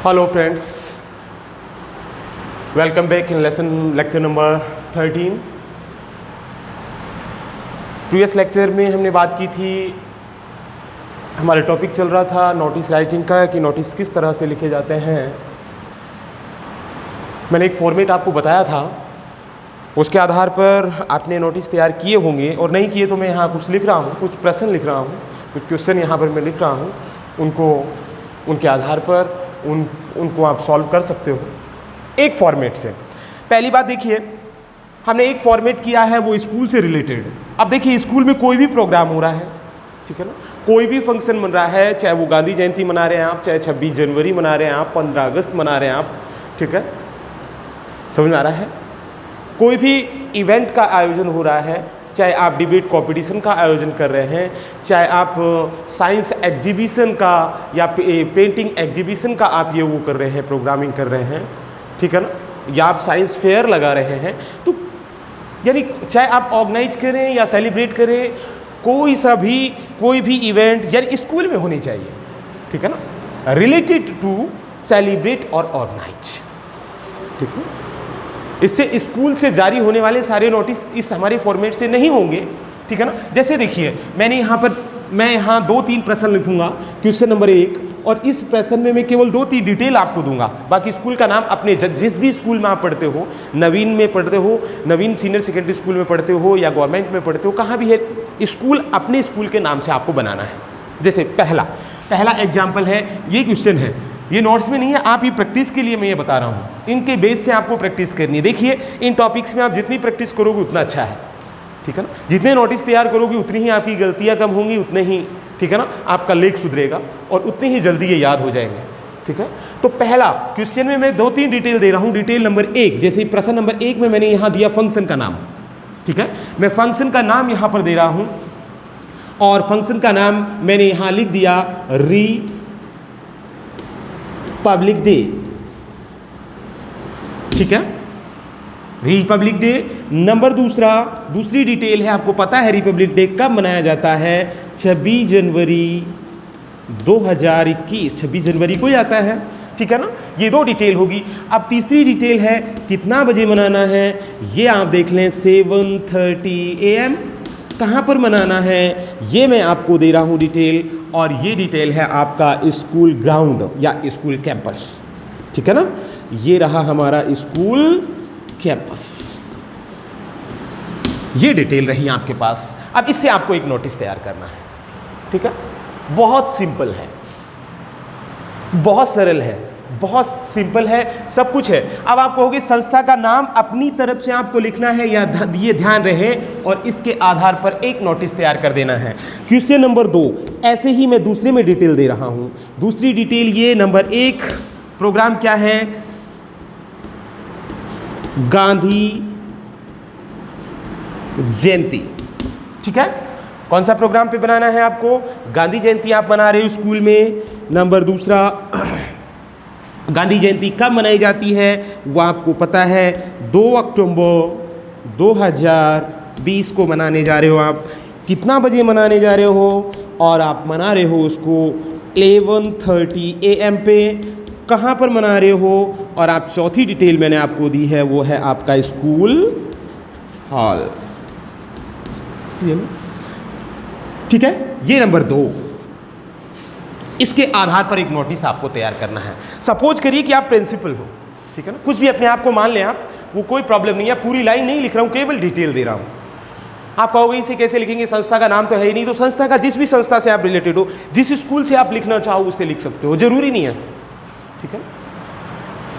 Hello friends, welcome back in lecture number 13. Previous lecture में हमने बात की थी, हमारा टॉपिक चल रहा था नोटिस राइटिंग का कि नोटिस किस तरह से लिखे जाते हैं। मैंने एक फॉर्मेट आपको बताया था, उसके आधार पर आपने नोटिस तैयार किए होंगे और नहीं किए तो मैं यहाँ कुछ लिख रहा हूँ, कुछ प्रश्न लिख रहा हूँ, कुछ क्वेश्चन यहाँ पर मैं लिख रहा हूँ, उनके आधार पर उनको आप सॉल्व कर सकते हो एक फॉर्मेट से। पहली बात देखिए, हमने एक फॉर्मेट किया है वो स्कूल से रिलेटेड। अब देखिए स्कूल में कोई भी प्रोग्राम हो रहा है, ठीक है ना, कोई भी फंक्शन बन रहा है, चाहे वो गांधी जयंती मना रहे हैं आप, चाहे 26 जनवरी मना रहे हैं आप, 15 अगस्त मना रहे हैं आप, ठीक है, समझ में आ रहा है। कोई भी इवेंट का आयोजन हो रहा है, चाहे आप डिबेट कंपटीशन का आयोजन कर रहे हैं, चाहे आप साइंस एग्जीबिशन का या पेंटिंग एग्जीबिशन का आप ये वो कर रहे हैं, प्रोग्रामिंग कर रहे हैं, ठीक है ना, या आप साइंस फेयर लगा रहे हैं, तो यानी चाहे आप ऑर्गेनाइज करें या सेलिब्रेट करें, कोई भी इवेंट यानी स्कूल में होनी चाहिए, ठीक है ना, रिलेटेड टू सेलिब्रेट और ऑर्गेनाइज, ठीक है। इससे स्कूल से जारी होने वाले सारे नोटिस इस हमारे फॉर्मेट से नहीं होंगे, ठीक है ना। जैसे देखिए मैं यहाँ 2-3 प्रश्न लिखूंगा, क्वेश्चन नंबर 1, और इस प्रश्न में मैं केवल 2-3 डिटेल आपको दूंगा। बाकी स्कूल का नाम अपने जिस भी स्कूल में आप पढ़ते हो, नवीन में पढ़ते हो, नवीन सीनियर सेकेंडरी स्कूल में पढ़ते हो या गवर्नमेंट में पढ़ते हो, कहाँ भी है, स्कूल अपने स्कूल के नाम से आपको बनाना है। जैसे पहला एग्जाम्पल है, ये क्वेश्चन है, ये नोट्स में नहीं है, आप ये प्रैक्टिस के लिए मैं ये बता रहा हूँ, इनके बेस से आपको प्रैक्टिस करनी है। देखिए इन टॉपिक्स में आप जितनी प्रैक्टिस करोगे उतना अच्छा है, ठीक है ना। जितने नोटिस तैयार करोगे उतनी ही आपकी गलतियाँ कम होंगी, उतने ही, ठीक है ना, आपका लेख सुधरेगा और उतनी ही जल्दी ये याद हो जाएंगे, ठीक है। तो पहला क्वेश्चन में मैं 2-3 डिटेल दे रहा हूँ। डिटेल नंबर 1, जैसे प्रश्न नंबर 1 में मैंने यहाँ दिया फंक्शन का नाम, ठीक है, मैं फंक्शन का नाम यहाँ पर दे रहा हूँ और फंक्शन का नाम मैंने यहाँ लिख दिया रिपब्लिक डे, ठीक है, रिपब्लिक डे। नंबर दूसरी डिटेल है, आपको पता है रिपब्लिक डे कब मनाया जाता है, 26 जनवरी 2021, 26 जनवरी को ही आता है, ठीक है ना। ये 2 डिटेल होगी। अब तीसरी डिटेल है कितना बजे मनाना है, ये आप देख लें, 7:30 AM। कहाँ पर मनाना है ये मैं आपको दे रहा हूँ डिटेल, और ये डिटेल है आपका स्कूल ग्राउंड या स्कूल कैंपस, ठीक है ना। ये रहा हमारा स्कूल कैंपस, ये डिटेल रही आपके पास। अब इससे आपको एक नोटिस तैयार करना है, ठीक है। बहुत सिंपल है, बहुत सरल है, बहुत सिंपल है, सब कुछ है। अब आप कहोगे संस्था का नाम अपनी तरफ से आपको लिखना है, या ये ध्यान रहे, और इसके आधार पर एक नोटिस तैयार कर देना है। क्वेश्चन नंबर 2, ऐसे ही मैं दूसरे में डिटेल दे रहा हूं। दूसरी डिटेल ये, नंबर 1 प्रोग्राम क्या है, गांधी जयंती, ठीक है। कौन सा प्रोग्राम पे बनाना है आपको, गांधी जयंती आप मना रहे हो स्कूल में। नंबर 2, गांधी जयंती कब मनाई जाती है, वो आपको पता है, 2 अक्टूबर 2020 को मनाने जा रहे हो आप। कितना बजे मनाने जा रहे हो, और आप मना रहे हो उसको 11:30 AM पे। कहाँ पर मना रहे हो, और आप चौथी डिटेल मैंने आपको दी है, वो है आपका स्कूल हॉल, ठीक है। ये नंबर 2, इसके आधार पर एक नोटिस आपको तैयार करना है। सपोज करिए कि आप प्रिंसिपल हो, ठीक है ना, कुछ भी अपने आप को मान लें आप, वो कोई प्रॉब्लम नहीं है, पूरी लाइन नहीं लिख रहा हूँ, केवल डिटेल दे रहा हूँ। आप कहोगे इसे कैसे लिखेंगे, संस्था का नाम तो है ही नहीं, तो संस्था का जिस भी संस्था से आप रिलेटेड हो, जिस स्कूल से आप लिखना चाहो उससे लिख सकते हो, जरूरी नहीं है, ठीक है।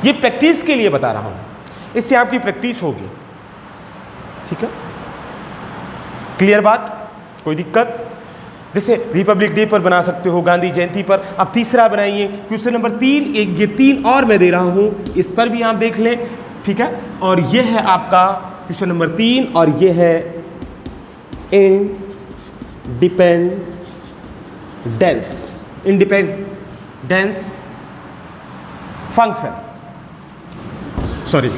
ये प्रैक्टिस के लिए बता रहा हूँ, इससे आपकी प्रैक्टिस होगी, ठीक है। क्लियर बात, कोई दिक्कत। जैसे रिपब्लिक डे पर बना सकते हो, गांधी जयंती पर। अब तीसरा बनाइए, क्वेश्चन नंबर 3, ये 3 और मैं दे रहा हूँ, इस पर भी आप देख लें, ठीक है। और ये है आपका क्वेश्चन नंबर 3, और ये है इंडिपेंडेंस फंक्शन, सॉरी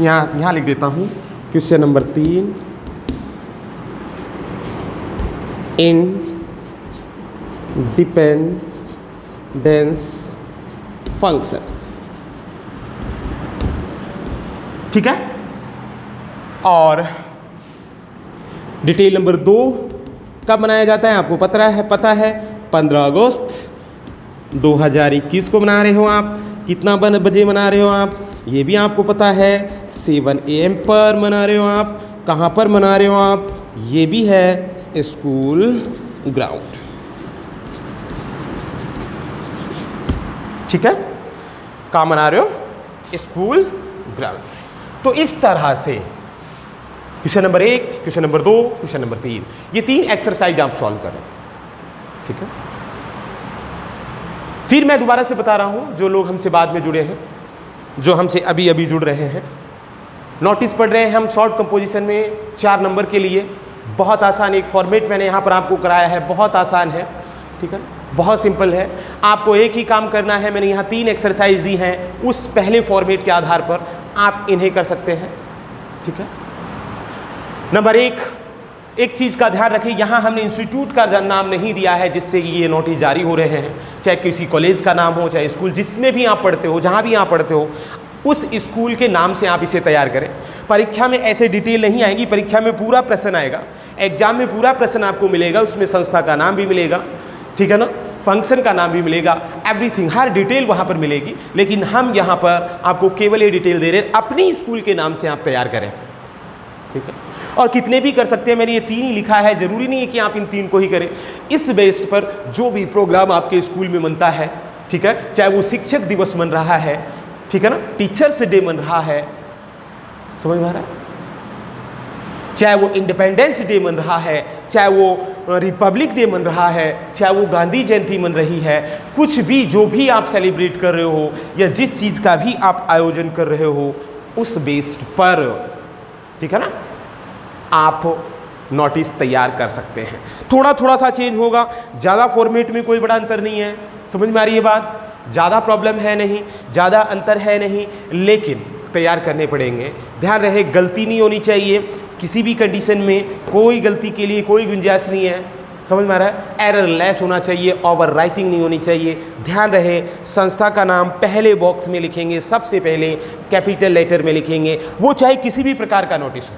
यहाँ लिख देता हूँ, क्वेश्चन नंबर 3, इंडिपेंडेंस फंक्शन। ठीक है। और डिटेल नंबर 2 कब मनाया जाता है आपको पता है 15 अगस्त 2021 को मना रहे हो आप। कितना बजे मना रहे हो आप ये भी आपको पता है। 7 AM पर मना रहे हो आप। कहाँ पर मना रहे हो आप ये भी है स्कूल ग्राउंड। ठीक है। कहाँ मना रहे हो स्कूल ग्राउंड। तो इस तरह से question number 1, question number 2, question number 3, ये 3 एक्सरसाइज आप सॉल्व करें। ठीक है। फिर मैं दोबारा से बता रहा हूं जो लोग हमसे बाद में जुड़े हैं, जो हमसे अभी अभी जुड़ रहे हैं, नोटिस पढ़ रहे हैं हम शॉर्ट कंपोजिशन में 4 नंबर के लिए। बहुत आसान एक फॉर्मेट मैंने यहाँ पर आपको कराया है, बहुत आसान है। ठीक है, बहुत सिंपल है। आपको एक ही काम करना है, मैंने यहाँ 3 एक्सरसाइज दी हैं, उस पहले फॉर्मेट के आधार पर आप इन्हें कर सकते हैं। ठीक है। नंबर 1, एक चीज़ का ध्यान रखिए, यहाँ हमने इंस्टीट्यूट का नाम नहीं दिया है जिससे ये नोटिस जारी हो रहे हैं। चाहे किसी कॉलेज का नाम हो, चाहे स्कूल जिसमें भी आप पढ़ते हो, जहाँ भी आप पढ़ते हो, उस स्कूल के नाम से आप इसे तैयार करें। परीक्षा में ऐसे डिटेल नहीं आएगी, परीक्षा में पूरा प्रश्न आएगा, एग्जाम में पूरा प्रश्न आपको मिलेगा, उसमें संस्था का नाम भी मिलेगा। ठीक है ना, फंक्शन का नाम भी मिलेगा, एवरीथिंग, हर डिटेल वहाँ पर मिलेगी। लेकिन हम यहाँ पर आपको केवल ये डिटेल दे रहे हैं, अपनी स्कूल के नाम से आप तैयार करें। ठीक है। और कितने भी कर सकते हैं, मैंने ये 3 ही लिखा है, जरूरी नहीं है कि आप इन 3 को ही करें। इस बेस्ड पर जो भी प्रोग्राम आपके स्कूल में बनता है, ठीक है, चाहे वो शिक्षक दिवस बन रहा है, ठीक है ना, टीचर्स डे बन रहा है, समझ में आ रहा है, चाहे वो इंडिपेंडेंस डे बन रहा है, चाहे वो रिपब्लिक डे बन रहा है, चाहे वो गांधी जयंती बन रही है, कुछ भी जो भी आप सेलिब्रेट कर रहे हो या जिस चीज़ का भी आप आयोजन कर रहे हो, उस बेस्ड पर, ठीक है ना, आप नोटिस तैयार कर सकते हैं। थोड़ा थोड़ा सा चेंज होगा, ज़्यादा फॉर्मेट में कोई बड़ा अंतर नहीं है। समझ में आ रही है बात? ज़्यादा प्रॉब्लम है नहीं, ज़्यादा अंतर है नहीं, लेकिन तैयार करने पड़ेंगे। ध्यान रहे, गलती नहीं होनी चाहिए किसी भी कंडीशन में, कोई गलती के लिए कोई गुंजाइश नहीं है। समझ में आ रहा है? एरर लेस होना चाहिए, ओवर राइटिंग नहीं होनी चाहिए। ध्यान रहे, संस्था का नाम पहले बॉक्स में लिखेंगे, सबसे पहले कैपिटल लेटर में लिखेंगे, वो चाहे किसी भी प्रकार का नोटिस हो।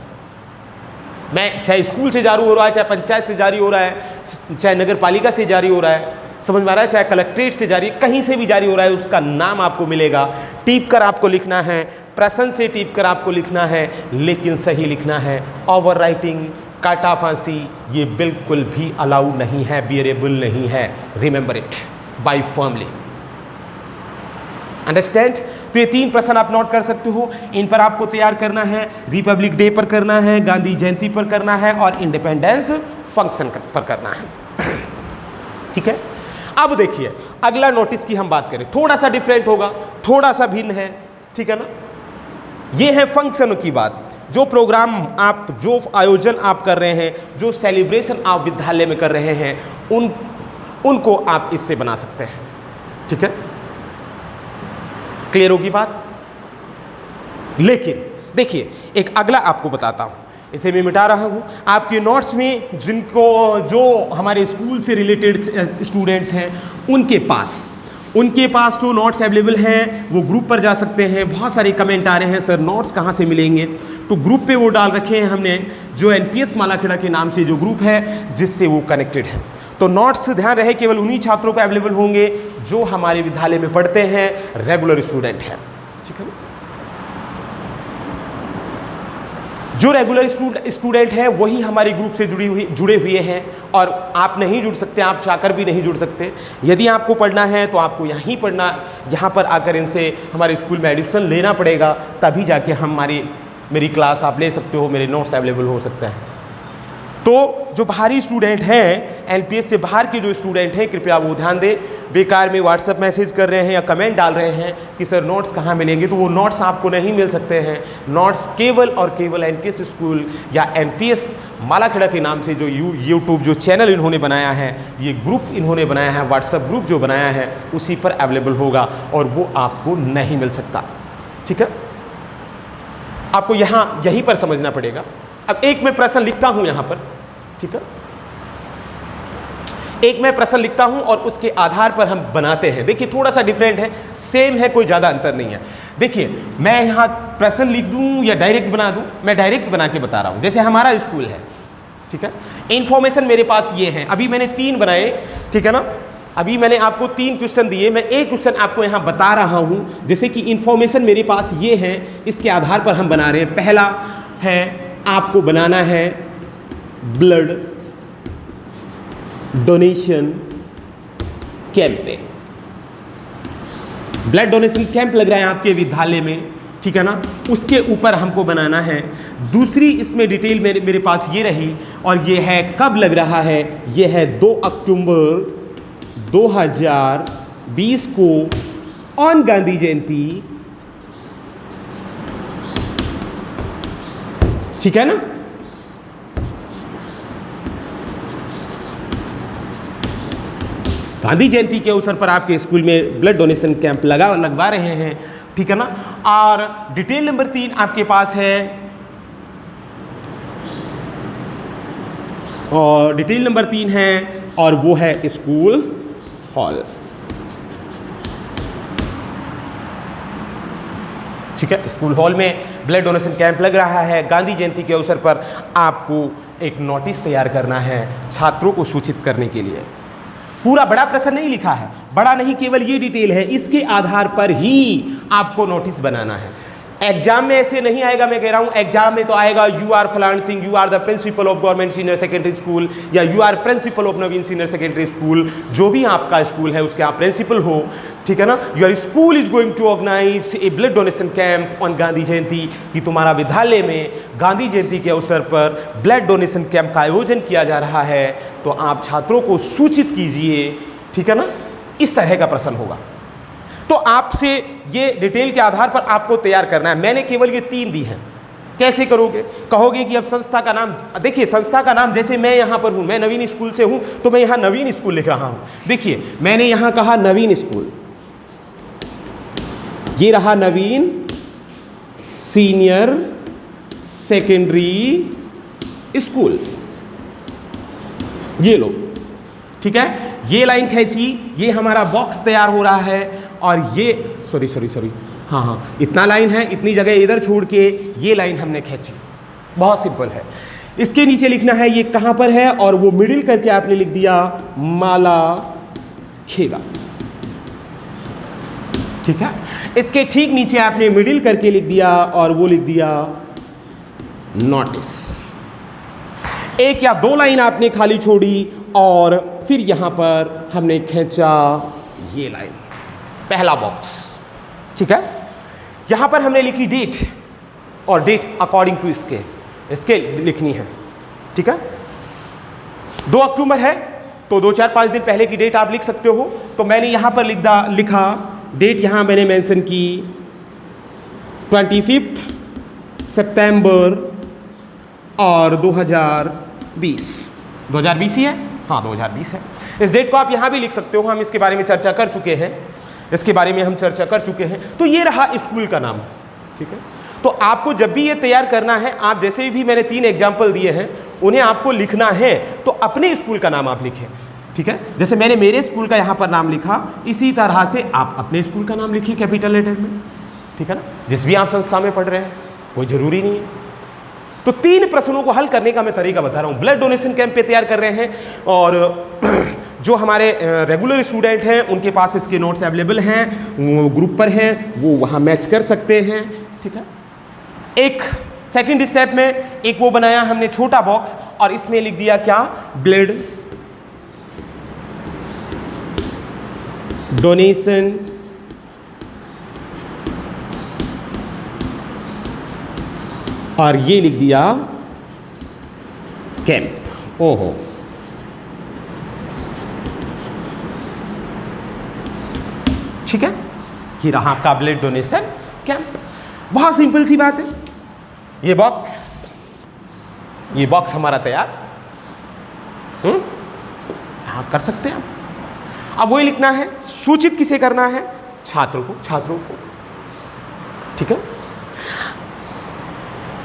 मैं चाहे स्कूल से जारी हो रहा है, चाहे पंचायत से जारी हो रहा है, चाहे नगर पालिका से जारी हो रहा है, समझ में आ रहा है, चाहे कलेक्ट्रेट से जारी, कहीं से भी जारी हो रहा है, उसका नाम आपको मिलेगा। टीप कर आपको लिखना है, प्रश्न से टीप कर आपको लिखना है, लेकिन सही लिखना है। ओवर राइटिंग, काटा फांसी, ये बिल्कुल भी अलाउ नहीं है, बियरेबल नहीं है। Remember it by firmly. Understand? तो ये 3 प्रश्न आप नोट कर सकते हो, इन पर आपको तैयार करना है। रिपब्लिक डे पर करना है, गांधी जयंती पर करना है और इंडिपेंडेंस फंक्शन पर करना है। ठीक है। अब देखिए, अगला नोटिस की हम बात करें, थोड़ा सा डिफरेंट होगा, थोड़ा सा भिन्न है। ठीक है ना। ये है फंक्शन की बात, जो प्रोग्राम आप, जो आयोजन आप कर रहे हैं, जो सेलिब्रेशन आप विद्यालय में कर रहे हैं, उनको आप इससे बना सकते हैं। ठीक है, क्लियर होगी बात? लेकिन देखिए, एक अगला आपको बताता हूं, इसे मैं मिटा रहा हूं। आपके नोट्स में जिनको, जो हमारे स्कूल से रिलेटेड स्टूडेंट्स हैं, उनके पास तो नोट्स अवेलेबल हैं, वो ग्रुप पर जा सकते हैं। बहुत सारे कमेंट आ रहे हैं, सर नोट्स कहाँ से मिलेंगे? तो ग्रुप पे वो डाल रखे हैं हमने, जो NPS मालाखेड़ा के नाम से जो ग्रुप है, जिससे वो कनेक्टेड है। तो नोट्स, ध्यान रहे, केवल उन्हीं छात्रों को अवेलेबल होंगे जो हमारे विद्यालय में पढ़ते हैं, रेगुलर स्टूडेंट हैं। ठीक है ना। जो रेगुलर स्टूडेंट है वही हमारे ग्रुप से जुड़े हुए हैं, और आप नहीं जुड़ सकते, आप चाहकर भी नहीं जुड़ सकते। यदि आपको पढ़ना है तो आपको यहीं पढ़ना, यहाँ पर आकर इनसे हमारे स्कूल में एडमिशन लेना पड़ेगा, तभी जाके मेरी क्लास आप ले सकते हो, मेरे नोट्स अवेलेबल हो सकते हैं। तो जो बाहरी स्टूडेंट हैं, NPS से बाहर के जो स्टूडेंट हैं, कृपया वो ध्यान दें। बेकार में व्हाट्सएप मैसेज कर रहे हैं या कमेंट डाल रहे हैं कि सर नोट्स कहाँ मिलेंगे, तो वो नोट्स आपको नहीं मिल सकते हैं। नोट्स केवल और केवल NPS स्कूल या NPS मालाखेड़ा के नाम से जो यूट्यूब जो चैनल इन्होंने बनाया है, ये ग्रुप इन्होंने बनाया है, व्हाट्सएप ग्रुप जो बनाया है, उसी पर अवेलेबल होगा, और वो आपको नहीं मिल सकता। ठीक है, आपको यहीं पर समझना पड़ेगा। अब एक मैं प्रश्न लिखता हूं यहां पर, ठीक है, एक मैं प्रश्न लिखता हूं और उसके आधार पर हम बनाते हैं। देखिए थोड़ा सा डिफरेंट है, सेम है, कोई ज़्यादा अंतर नहीं है। देखिए मैं यहाँ प्रश्न लिख दूं या डायरेक्ट बना दूं, मैं डायरेक्ट बना के बता रहा हूं। जैसे हमारा स्कूल है, ठीक है, इंफॉर्मेशन मेरे पास ये है, अभी मैंने 3 बनाए, ठीक है ना, अभी मैंने आपको 3 क्वेश्चन दिए, मैं एक क्वेश्चन आपको यहाँ बता रहा हूँ। जैसे कि इंफॉर्मेशन मेरे पास ये है, इसके आधार पर हम बना रहे हैं। पहला है आपको बनाना है blood donation camp. Blood donation camp लग रहा है आपके विद्यालय में, ठीक है ना, उसके ऊपर हमको बनाना है। दूसरी इसमें डिटेल मेरे पास ये रही, और ये है कब लग रहा है, ये है 2 अक्टूबर 2020 को ऑन गांधी जयंती, ठीक है ना। गांधी जयंती के अवसर पर आपके स्कूल में ब्लड डोनेशन कैंप लगवा रहे हैं, ठीक है ना। और डिटेल नंबर 3 आपके पास है, और डिटेल नंबर 3 है, और वो है स्कूल हॉल, ठीक है। स्कूल हॉल में ब्लड डोनेशन कैंप लग रहा है। गांधी जयंती के अवसर पर आपको एक नोटिस तैयार करना है छात्रों को सूचित करने के लिए। पूरा बड़ा प्रश्न नहीं लिखा है, बड़ा नहीं, केवल ये डिटेल है, इसके आधार पर ही आपको नोटिस बनाना है। एग्जाम में ऐसे नहीं आएगा, मैं कह रहा हूं एग्जाम में तो आएगा यू आर फलान Singh, you are the principal of government senior secondary school, या you are principal of Naveen senior secondary school, जो भी आपका स्कूल है उसके आप प्रिंसिपल हो, ठीक है ना। Your school is going to organize a blood donation camp on Gandhi Jayanti, कि तुम्हारा विद्यालय में गांधी जयंती के अवसर पर ब्लड डोनेशन कैंप का आयोजन किया जा रहा है, तो आप छात्रों को सूचित कीजिए, ठीक है ना। इस तरह का प्रश्न होगा, तो आपसे ये डिटेल के आधार पर आपको तैयार करना है। मैंने केवल ये 3 दी हैं। कैसे करोगे, कहोगे कि अब संस्था का नाम, देखिए संस्था का नाम, जैसे मैं यहाँ पर हूँ, मैं नवीन स्कूल से हूँ, तो मैं यहाँ नवीन स्कूल लिख रहा हूँ। देखिए मैंने यहाँ कहा नवीन स्कूल, ये रहा नवीन सीनियर सेकेंडरी स्कूल, ये लो, ठीक है। ये लाइन खींची, ये हमारा बॉक्स तैयार हो रहा है, और ये सॉरी हाँ, इतना लाइन है, इतनी जगह इधर छोड़ के ये लाइन हमने खींची। बहुत सिंपल है। इसके नीचे लिखना है ये कहाँ पर है, और वो मिडिल करके आपने लिख दिया माला खेड़ा, ठीक है। इसके ठीक नीचे आपने मिडिल करके लिख दिया, और वो लिख दिया नोटिस। 1 या 2 लाइन आपने खाली छोड़ी, और फिर यहां पर हमने खींचा ये लाइन, पहला बॉक्स, ठीक है। यहां पर हमने लिखी डेट, और डेट अकॉर्डिंग टू इसके लिखनी है, ठीक है। 2 अक्टूबर है तो 2, 4, 5 दिन पहले की डेट आप लिख सकते हो। तो मैंने यहां पर लिखा डेट, यहां मैंने मेंशन की 25 सितंबर और 2020 ही है, हाँ 2020 है। इस डेट को आप यहाँ भी लिख सकते हो, हम इसके बारे में चर्चा कर चुके हैं, इसके बारे में हम चर्चा कर चुके हैं। तो ये रहा स्कूल का नाम, ठीक है। तो आपको जब भी ये तैयार करना है, आप जैसे भी मैंने 3 एग्जाम्पल दिए हैं, उन्हें आपको लिखना है, तो अपने स्कूल का नाम आप लिखें, ठीक है। जैसे मैंने मेरे स्कूल का यहाँ पर नाम लिखा, इसी तरह से आप अपने स्कूल का नाम लिखिए कैपिटल लेटर में, ठीक है ना। जिस भी आप संस्था में पढ़ रहे हैं, कोई ज़रूरी नहीं है। तो 3 प्रश्नों को हल करने का मैं तरीका बता रहा हूँ। ब्लड डोनेशन कैंप पे तैयार कर रहे हैं, और जो हमारे रेगुलर स्टूडेंट हैं उनके पास इसके नोट्स अवेलेबल हैं, वो ग्रुप पर हैं, वो वहाँ मैच कर सकते हैं, ठीक है। एक सेकंड स्टेप में एक वो बनाया हमने छोटा बॉक्स, और इसमें लिख दिया क्या, ब्लड डोनेशन और ये लिख दिया कैंप। ओहो, ठीक है, ये रहा आपका ब्लड डोनेशन कैंप। बहुत सिंपल सी बात है। ये बॉक्स हमारा तैयार, आप कर सकते हैं। अब वही लिखना है, सूचित किसे करना है, छात्रों को, ठीक है।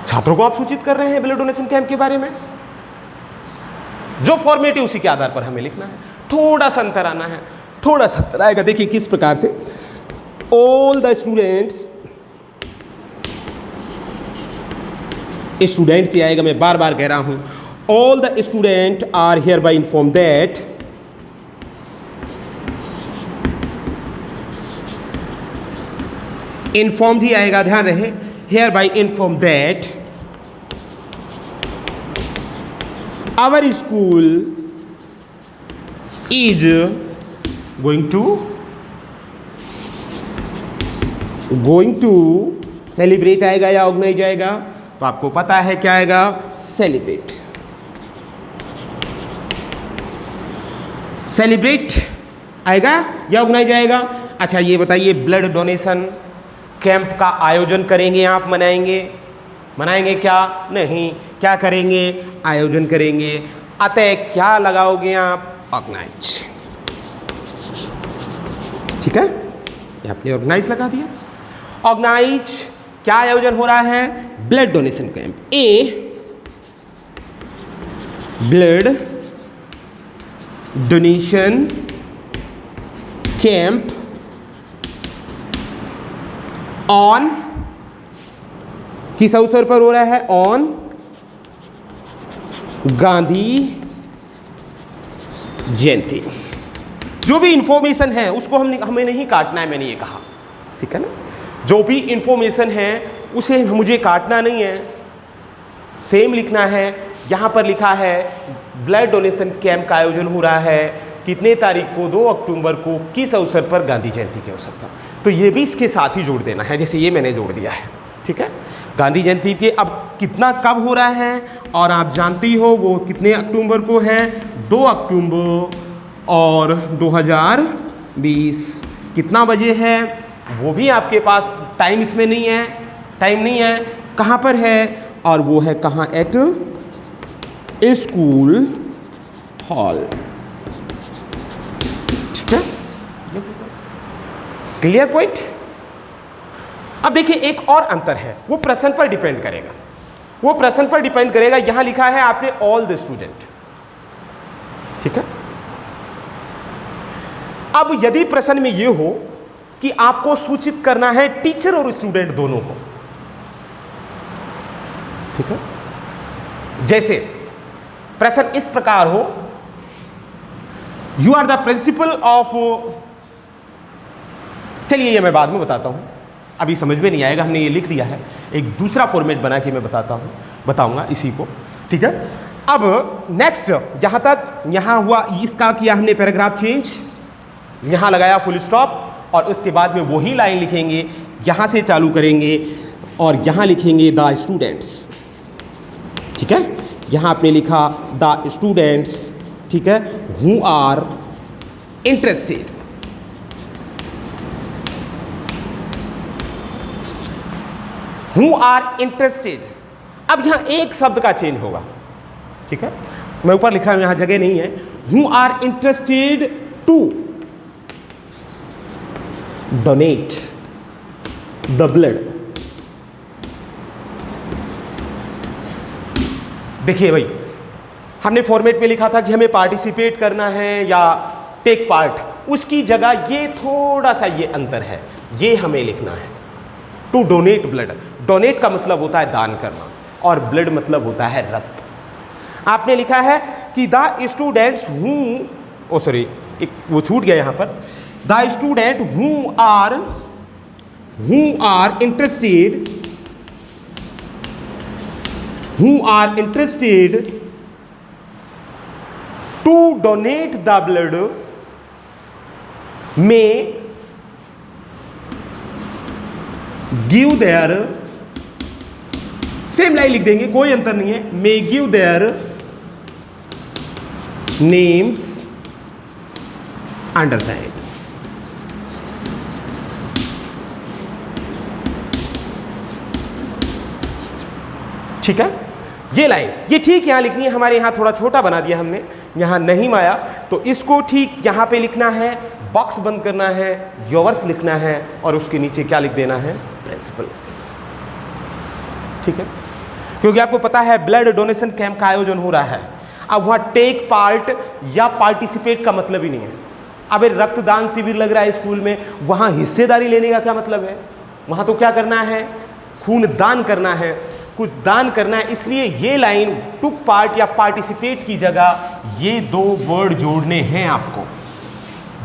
छात्रों को आप सूचित कर रहे हैं ब्लड डोनेशन कैंप के बारे में, जो फॉर्मेट है उसी के आधार पर हमें लिखना है। थोड़ा सा अंतर आना है, थोड़ा सा अंतर आएगा। देखिए किस प्रकार से, ऑल द स्टूडेंट्स ये आएगा, मैं बार बार कह रहा हूं, all the student are hereby inform that inform ही आएगा, ध्यान रहे, hereby inform that our school is going to celebrate आएगा या ऑर्गेनाइज आएगा, तो आपको पता है क्या आएगा, सेलिब्रेट। सेलिब्रेट आएगा या ऑर्गेनाइज आएगा। अच्छा ये बताइए, ब्लड डोनेशन कैंप का आयोजन करेंगे आप, मनाएंगे क्या, नहीं, क्या करेंगे, आयोजन करेंगे। अतः क्या लगाओगे आप, ऑर्गेनाइज। ठीक है, आपने ऑर्गेनाइज लगा दिया। ऑर्गेनाइज क्या आयोजन हो रहा है, blood donation camp. A blood donation camp on, किस अवसर पर हो रहा है, ऑन गांधी जयंती। जो भी इंफॉर्मेशन है उसको हमें नहीं काटना है, मैंने ये कहा, ठीक है ना। जो भी इंफॉर्मेशन है उसे मुझे काटना नहीं है, सेम लिखना है। यहाँ पर लिखा है ब्लड डोनेशन कैंप का आयोजन हो रहा है कितने तारीख को, 2 अक्टूबर को, किस अवसर पर, गांधी जयंती के अवसर पर। तो ये भी इसके साथ ही जोड़ देना है, जैसे ये मैंने जोड़ दिया है, ठीक है। गांधी जयंती के अब कितना कब हो रहा है, और आप जानती हो वो कितने अक्टूबर को है, 2 अक्टूबर, और 2020 कितना बजे है, वो भी आपके पास टाइम इसमें नहीं है, टाइम नहीं है, कहाँ पर है, और वो है कहाँ, एट स्कूल हॉल। ठीक है, क्लियर पॉइंट। अब देखिए एक और अंतर है, वो प्रश्न पर डिपेंड करेगा, वो प्रश्न पर डिपेंड करेगा। यहां लिखा है आपने ऑल द स्टूडेंट, ठीक है। अब यदि प्रश्न में यह हो कि आपको सूचित करना है टीचर और स्टूडेंट दोनों को, ठीक है। जैसे प्रश्न इस प्रकार हो, you are the principal of, चलिए ये मैं बाद में बताता हूं, अभी समझ में नहीं आएगा, हमने ये लिख दिया है, एक दूसरा फॉर्मेट बना के मैं बताऊंगा इसी को, ठीक है। अब नेक्स्ट, जहां तक यहां हुआ इसका किया हमने पैराग्राफ चेंज, यहां लगाया फुल स्टॉप, और उसके बाद में वही लाइन लिखेंगे, यहां से चालू करेंगे और यहां लिखेंगे द स्टूडेंट्स, ठीक है। यहां आपने लिखा द स्टूडेंट्स, ठीक है, who are interested, who are interested. अब यहां एक शब्द का चेंज होगा, ठीक है, मैं ऊपर लिख रहा हूं, यहां जगह नहीं है। Who are interested to donate the blood. देखिए भाई, हमने फॉर्मेट में लिखा था कि हमें पार्टिसिपेट करना है या टेक पार्ट, उसकी जगह ये थोड़ा सा ये अंतर है, ये हमें लिखना है टू डोनेट ब्लड। डोनेट का मतलब होता है दान करना, और ब्लड मतलब होता है रक्त। आपने लिखा है कि the students who, oh sorry, वो छूट गया यहां पर, the student who are interested to donate the blood may give their, same line लिख देंगे, कोई अंतर नहीं है, may give their names underside. ठीक है, ये लाइन ये ठीक यहां लिखनी है, हमारे यहां थोड़ा छोटा बना दिया हमने, यहां नहीं आया, तो इसको ठीक यहां पे लिखना है, बॉक्स बंद करना है, योवर्स लिखना है, और उसके नीचे क्या लिख देना है, प्रिंसिपल। ठीक है, क्योंकि आपको पता है ब्लड डोनेशन कैंप का आयोजन हो रहा है। अब वहां टेक पार्ट या पार्टिसिपेट का मतलब ही नहीं है। अब रक्तदान शिविर लग रहा है स्कूल में, वहां हिस्सेदारी लेने का क्या मतलब है? वहां तो क्या करना है? खून दान करना है, कुछ दान करना है। इसलिए ये लाइन टुक पार्ट या पार्टिसिपेट की जगह ये दो वर्ड जोड़ने हैं आपको,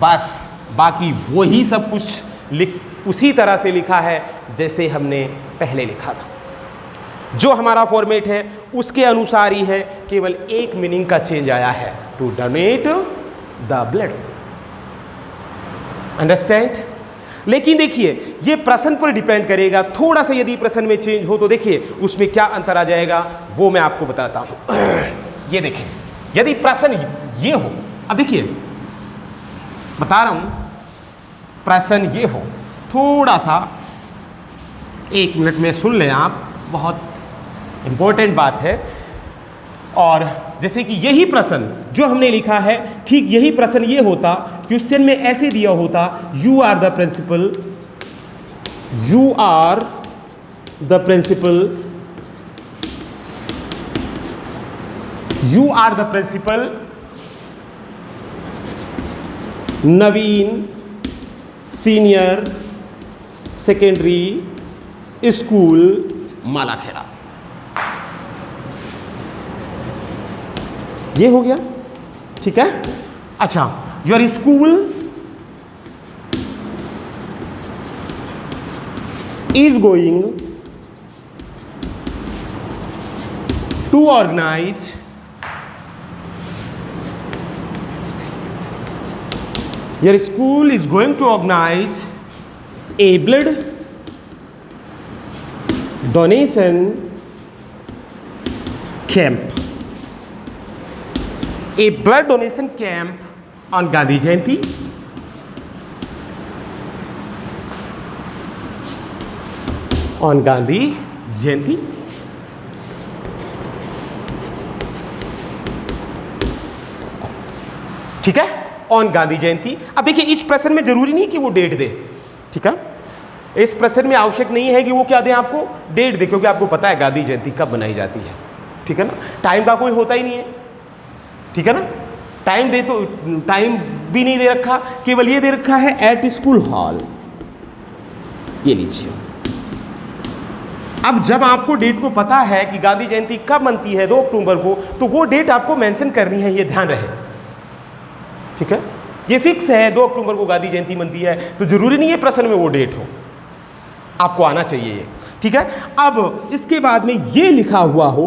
बस। बाकी वही सब कुछ उसी तरह से लिखा है जैसे हमने पहले लिखा था। जो हमारा फॉर्मेट है उसके अनुसार ही है, केवल एक मीनिंग का चेंज आया है, to donate the blood. Understand? लेकिन देखिए ये प्रश्न पर डिपेंड करेगा, थोड़ा सा यदि प्रश्न में चेंज हो तो देखिए उसमें क्या अंतर आ जाएगा वो मैं आपको बताता हूं। ये देखिए यदि प्रश्न ये हो, अब देखिए बता रहा हूं, प्रश्न ये हो, थोड़ा सा 1 मिनट में सुन लें आप, बहुत इंपॉर्टेंट बात है। और जैसे कि यही प्रश्न जो हमने लिखा है, ठीक यही प्रश्न ये होता, क्वेश्चन में ऐसे दिया होता, you are the principal, you are the principal, you are the principal Naveen senior secondary school Malakheda. ये हो गया, ठीक है। अच्छा, your school is going to organise your school is going to organize a blood donation camp, a blood donation camp on Gandhi Jayanti, on Gandhi Jayanti। ठीक है, on Gandhi जयंती। अब देखिए इस प्रश्न में जरूरी नहीं कि वो डेट दे, ठीक है, इस प्रश्न में आवश्यक नहीं है कि वो क्या दे, आपको डेट दे, क्योंकि आपको पता है गांधी जयंती कब बनाई जाती है, ठीक है ना। टाइम का कोई होता ही नहीं है, ठीक है ना। टाइम दे तो टाइम भी नहीं दे रखा, केवल ये दे रखा है एट स्कूल हॉल। ये लीजिए, अब जब आपको डेट को पता है कि गांधी जयंती कब मनती है 2 अक्टूबर को, तो वो डेट आपको मेंशन करनी है, ये ध्यान रहे, ठीक है। ये फिक्स है 2 अक्टूबर को गांधी जयंती मनती है, तो जरूरी नहीं है प्रश्न में वो डेट हो, आपको आना चाहिए ये, ठीक है। अब इसके बाद में ये लिखा हुआ हो,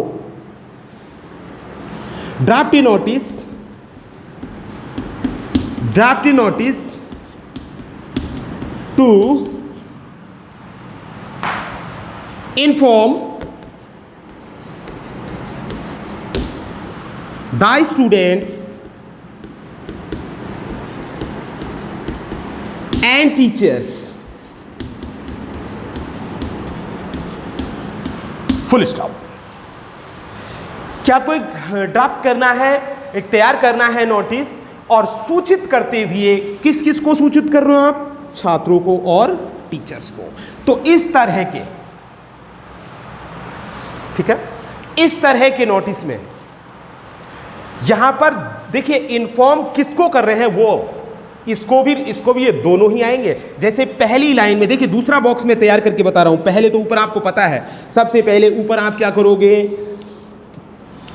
draft a notice, draft a notice to inform the students and teachers, full stop. क्या आपको एक ड्राफ्ट करना है, एक तैयार करना है नोटिस, और सूचित करते हुए किस किस को सूचित कर रहे हो आप? छात्रों को और टीचर्स को। तो इस तरह के, ठीक है, इस तरह के नोटिस में यहां पर देखिए इन्फॉर्म किसको कर रहे हैं, वो इसको भी ये दोनों ही आएंगे। जैसे पहली लाइन में देखिए, दूसरा बॉक्स में तैयार करके बता रहा हूं, पहले तो ऊपर आपको पता है, सबसे पहले ऊपर आप क्या करोगे,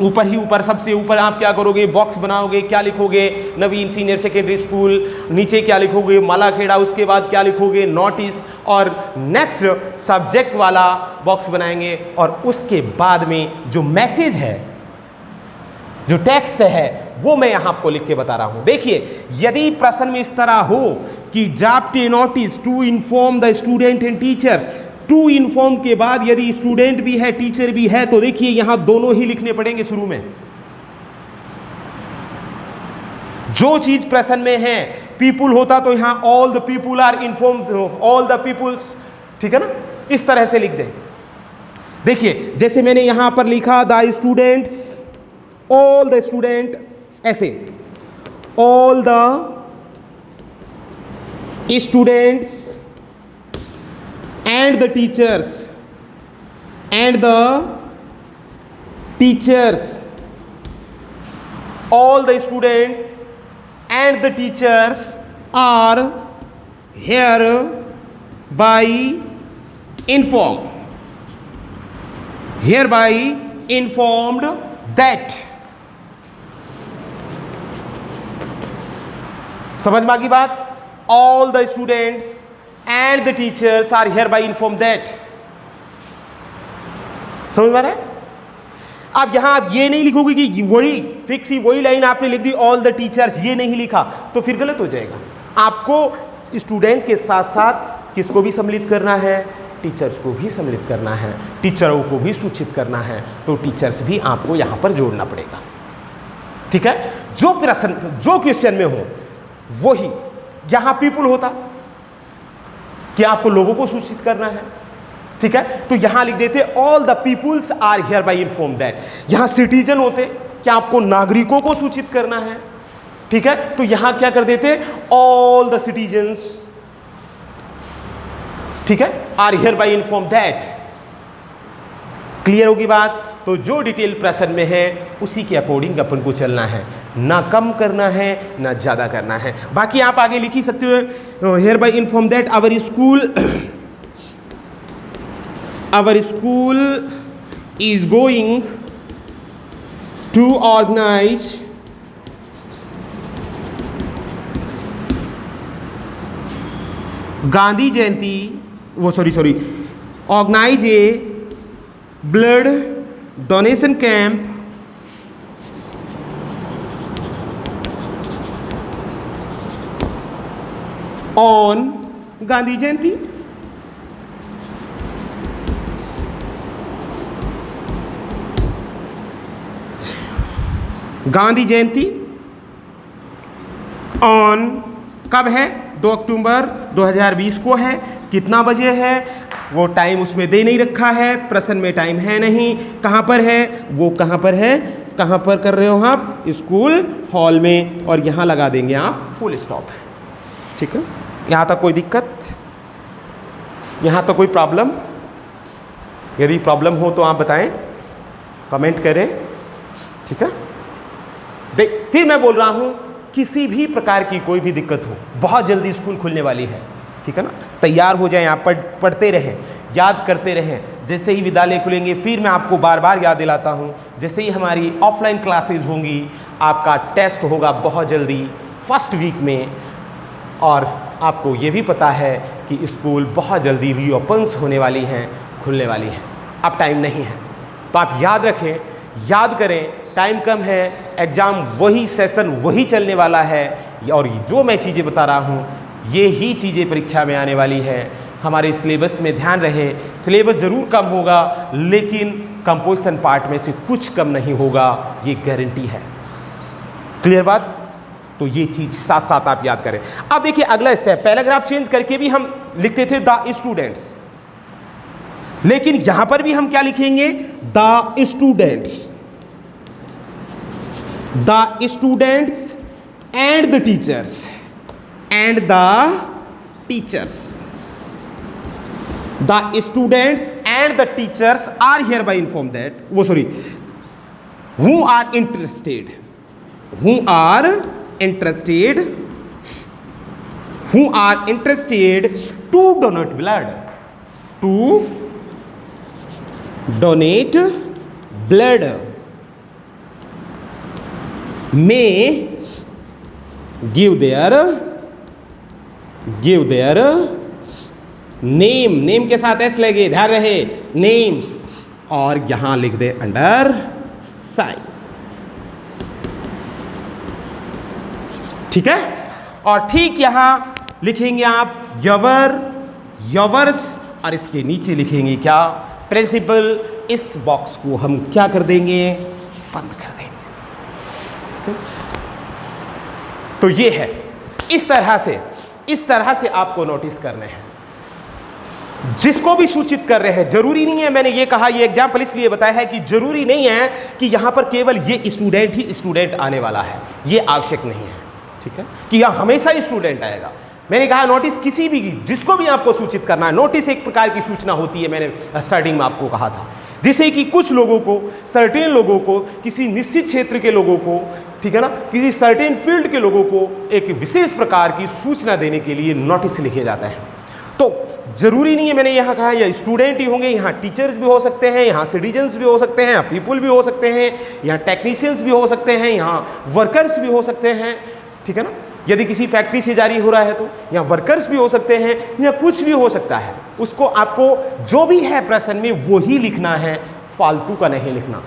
ऊपर सबसे ऊपर आप क्या करोगे, बॉक्स बनाओगे, क्या लिखोगे, नवीन सीनियर सेकेंडरी स्कूल, नीचे क्या लिखोगे, मालाखेड़ा, उसके बाद क्या लिखोगे, नोटिस, और नेक्स्ट सब्जेक्ट वाला बॉक्स बनाएंगे, और उसके बाद में जो मैसेज है, जो टेक्स्ट है, वो मैं यहां आपको लिख के बता रहा हूं। देखिए यदि प्रश्न में इस तरह हो कि draft a notice to inform the student and teachers, to inform के बाद यदि स्टूडेंट भी है टीचर भी है, तो देखिए यहां दोनों ही लिखने पड़ेंगे शुरू में। जो चीज प्रश्न में है, पीपुल होता तो यहां all the people are inform, all the peoples, ठीक है ना, इस तरह से लिख दें। देखिए जैसे मैंने यहां पर लिखा the students, all the student, ऐसे all the students and the teachers, and the teachers all the student and the teachers are hereby informed that, समझ में आ गई बात? All the students and the teachers are hereby informed that, समझ में आ रहा है? अब यहां आप ये नहीं लिखोगे कि वही फिक्स ही वही लाइन आपने लिख दी ऑल द टीचर्स, ये नहीं लिखा तो फिर गलत हो जाएगा। आपको स्टूडेंट के साथ साथ किसको भी सम्मिलित करना है? टीचर्स को भी सम्मिलित करना है, टीचरों को भी सूचित करना है, तो टीचर्स भी आपको यहां पर जोड़ना पड़ेगा। ठीक है, जो प्रश्न जो क्वेश्चन में हो वही यहां पीपुल होता कि आपको लोगों को सूचित करना है। ठीक है, तो यहां लिख देते all the peoples are hereby inform that. यहां सिटीजन होते कि आपको नागरिकों को सूचित करना है। ठीक है, तो यहां क्या कर देते ऑल द सिटीजन्स, ठीक है, are hereby inform that. Clear होगी बात? तो जो डिटेल प्रश्न में है उसी के अकॉर्डिंग अपन को चलना है, ना कम करना है ना ज़्यादा करना है। बाकी आप आगे लिख ही सकते हो hereby inform that our school is going to organise Gandhi Jayanti organise a blood donation camp on Gandhi Jayanti. Gandhi Jayanti on कब है? 2 अक्टूबर 2020 को है। कितना बजे है वो टाइम उसमें दे नहीं रखा है, प्रश्न में टाइम है नहीं। कहाँ पर है वो, कहाँ पर है, कहाँ पर कर रहे हो आप? स्कूल हॉल में, और यहाँ लगा देंगे आप फुल स्टॉप। ठीक है, यहाँ तक कोई दिक्कत? यहाँ तक कोई प्रॉब्लम? यदि प्रॉब्लम हो तो आप बताएं, कमेंट करें। ठीक है, देख फिर मैं बोल रहा हूँ किसी भी प्रकार की कोई भी दिक्कत हो, बहुत जल्दी स्कूल खुलने वाली है। ठीक है ना, तैयार हो जाएं आप, पढ़ते रहें, याद करते रहें। जैसे ही विद्यालय खुलेंगे, फिर मैं आपको बार बार याद दिलाता हूँ, जैसे ही हमारी ऑफलाइन क्लासेस होंगी, आपका टेस्ट होगा बहुत जल्दी फर्स्ट वीक में, और आपको ये भी पता है कि स्कूल बहुत जल्दी रीओपन्स होने वाली हैं, खुलने वाली हैं। अब टाइम नहीं है, तो आप याद रखें, याद करें, टाइम कम है, एग्ज़ाम वही सेशन वही चलने वाला है, और जो मैं चीज़ें बता रहा हूँ ये ही चीज़ें परीक्षा में आने वाली है। हमारे सिलेबस में ध्यान रहे, सिलेबस ज़रूर कम होगा लेकिन कंपोजिशन पार्ट में से कुछ कम नहीं होगा, ये गारंटी है। क्लियर बात? तो ये चीज़ साथ साथ आप याद करें। अब देखिए अगला स्टेप, पैराग्राफ चेंज करके भी हम लिखते थे द स्टूडेंट्स, लेकिन यहां पर भी हम क्या लिखेंगे? The students and the teachers The students and the teachers are hereby informed that, who are interested to donate blood may give their name के साथ एस लगे, ध्यान रहे, नेम्स, और यहां लिख दे अंडर साइन। ठीक है, और ठीक यहां लिखेंगे आप यवर्स, और इसके नीचे लिखेंगे क्या? प्रिंसिपल। इस बॉक्स को हम क्या कर देंगे? बंद कर देंगे। तो ये है, इस तरह से आपको नोटिस करने हैं। जिसको भी सूचित कर रहे हैं, जरूरी नहीं है, मैंने ये कहा, ये एग्जाम्पल इसलिए बताया है कि जरूरी नहीं है कि यहां पर केवल ये स्टूडेंट ही स्टूडेंट आने वाला है, ये आवश्यक नहीं है। ठीक है, कि यहां हमेशा स्टूडेंट आएगा। मैंने कहा नोटिस किसी भी, जिसको भी आपको सूचित करना है, नोटिस एक प्रकार की सूचना होती है, मैंने स्टार्टिंग में आपको कहा था, जिसे कि कुछ लोगों को, सर्टेन लोगों को, किसी निश्चित क्षेत्र के लोगों को ठीक है ना, किसी सर्टेन फील्ड के लोगों को एक विशेष प्रकार की सूचना देने के लिए नोटिस लिखे जाते हैं। तो जरूरी नहीं है, मैंने यहाँ कहा या स्टूडेंट ही होंगे, यहाँ टीचर्स भी हो सकते हैं, यहाँ सिटीजन्स भी हो सकते हैं, यहाँ पीपल भी हो सकते हैं, यहाँ टेक्नीशियंस भी हो सकते हैं, यहाँ वर्कर्स भी हो सकते हैं, ठीक है ना। यदि किसी फैक्ट्री से जारी हो रहा है तो यहाँ वर्कर्स भी हो सकते हैं, या कुछ भी हो सकता है। उसको आपको जो भी है प्रश्न में वो ही लिखना है, फालतू का नहीं लिखना।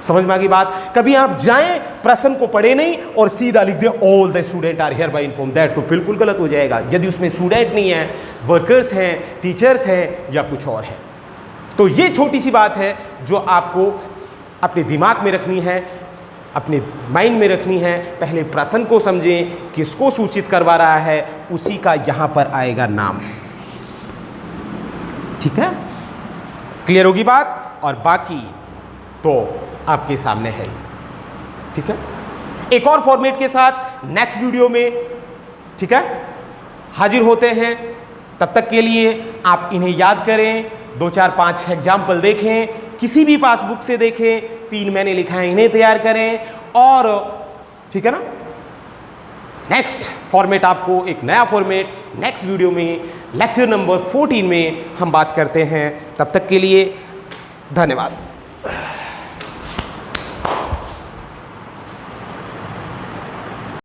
समझ में आ गई बात। कभी आप जाएं प्रश्न को पढ़े नहीं और सीधा लिख दे all the student are hereby inform that, तो बिल्कुल गलत हो जाएगा। यदि उसमें स्टूडेंट नहीं है, वर्कर्स हैं, टीचर्स हैं या कुछ और है। तो ये छोटी सी बात है जो आपको अपने दिमाग में रखनी है, अपने माइंड में रखनी है। पहले प्रश्न को समझें, किसको सूचित करवा रहा है, उसी का यहां पर आएगा नाम। ठीक है, क्लियर होगी बात। और बाकी तो आपके सामने है। ठीक है, एक और फॉर्मेट के साथ नेक्स्ट वीडियो में, ठीक है, हाजिर होते हैं। तब तक के लिए आप इन्हें याद करें, 2 4 5 एग्जाम्पल देखें, किसी भी पासबुक से देखें, 3 मैंने लिखा है इन्हें तैयार करें। और ठीक है ना, नेक्स्ट फॉर्मेट आपको एक नया फॉर्मेट नेक्स्ट वीडियो में लेक्चर नंबर 14 में हम बात करते हैं। तब तक के लिए धन्यवाद।